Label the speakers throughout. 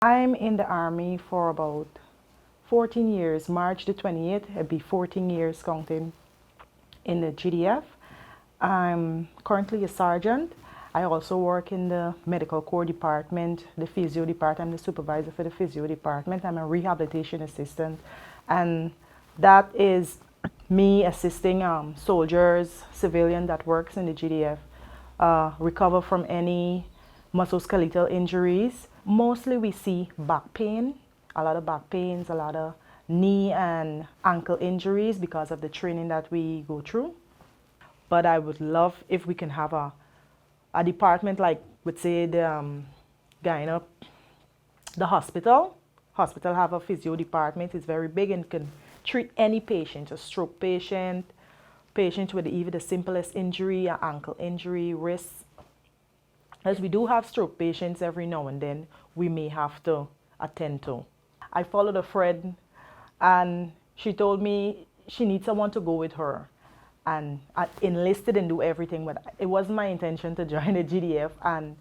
Speaker 1: I'm in the Army for about 14 years. March the 28th, it'll be 14 years counting in the GDF. I'm currently a sergeant. I also work in the medical corps department, the physio department. I'm the supervisor for the physio department. I'm a rehabilitation assistant. And that is me assisting soldiers, civilian that works in the GDF, recover from any musculoskeletal injuries. Mostly we see back pain, a lot of back pains, a lot of knee and ankle injuries because of the training that we go through. But I would love if we can have a department like, let's say, the Guyana, the hospital. Hospital have a physio department. It's very big and can treat any patient, a stroke patient, patient with even the simplest injury, an ankle injury, wrist. As we do have stroke patients every now and then, we may have to attend to. I followed a friend and she told me she needs someone to go with her. And I enlisted and do everything, but it wasn't my intention to join the GDF. And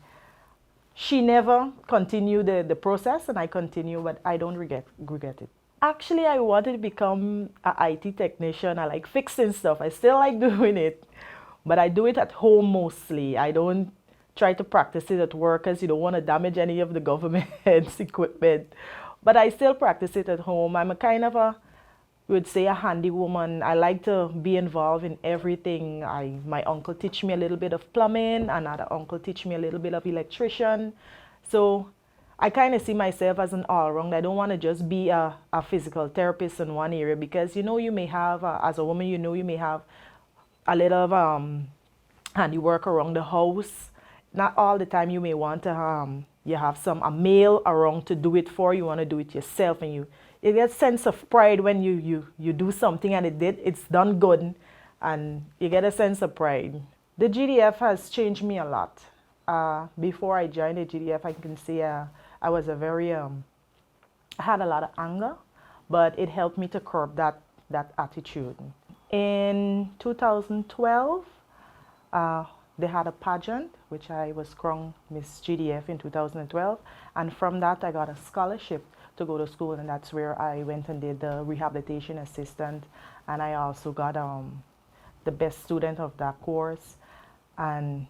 Speaker 1: she never continued the process, and I continue, but I don't regret it. Actually, I wanted to become an IT technician. I like fixing stuff. I still like doing it, but I do it at home mostly. I don't try to practice it at work because you don't want to damage any of the government's equipment. But I still practice it at home. I'm a kind of a, would say, a handy woman. I like to be involved in everything. My uncle teach me a little bit of plumbing, another uncle teach me a little bit of electrician. So I kind of see myself as an all-round. I don't want to just be a physical therapist in one area because you may have, as a woman, you may have a little of handiwork around the house. Not all the time you may want to, you have a male around to do it for you. You want to do it yourself, and you get a sense of pride when you do something and it's done good, and you get a sense of pride. The GDF has changed me a lot. Before I joined the GDF, I can say I was a very, I had a lot of anger, but it helped me to curb that attitude. In 2012, they had a pageant, which I was crowned Miss GDF in 2012, and from that I got a scholarship to go to school, and that's where I went and did the rehabilitation assistant, and I also got the best student of that course. And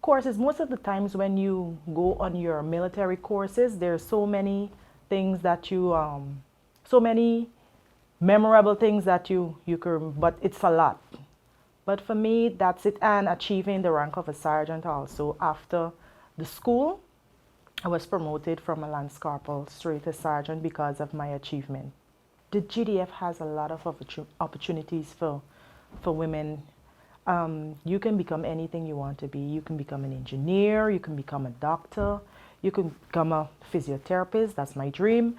Speaker 1: courses, most of the times when you go on your military courses, there's so many things that you, so many memorable things that you can, but it's a lot. But for me, that's it, and achieving the rank of a sergeant also. After the school, I was promoted from a lance corporal straight to sergeant because of my achievement. The GDF has a lot of opportunities for women. You can become anything you want to be. You can become an engineer, you can become a doctor, you can become a physiotherapist, that's my dream.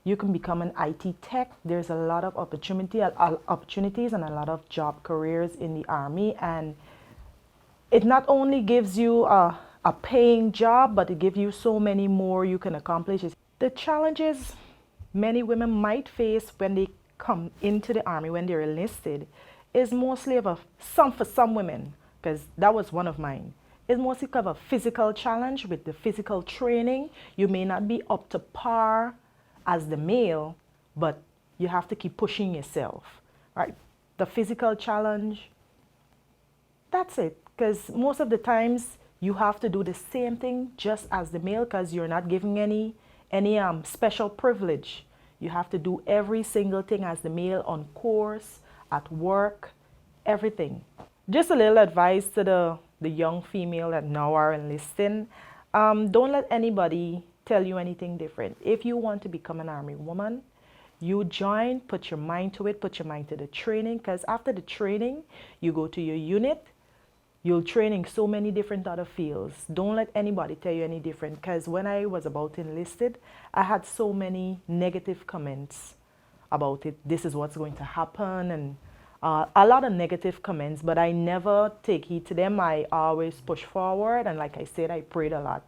Speaker 1: You can become an IT tech. There's a lot of opportunities and a lot of job careers in the Army, and it not only gives you a paying job, but it gives you so many more you can accomplish. The challenges many women might face when they come into the Army, when they're enlisted, is mostly for some women, because that was one of mine. It's mostly of a physical challenge with the physical training. You may not be up to par as the male, but you have to keep pushing yourself, right? The physical challenge, that's it. Because most of the times you have to do the same thing just as the male, because you're not giving any special privilege. You have to do every single thing as the male on course, at work, everything. Just a little advice to the young female that now are enlisting. Don't let anybody tell you anything different. If you want to become an Army woman, you join, put your mind to it, put your mind to the training, because after the training, you go to your unit, you'll train in so many different other fields. Don't let anybody tell you any different, because when I was about to enlisted, I had so many negative comments about it. This is what's going to happen, and a lot of negative comments, but I never take heed to them. I always push forward, and like I said, I prayed a lot.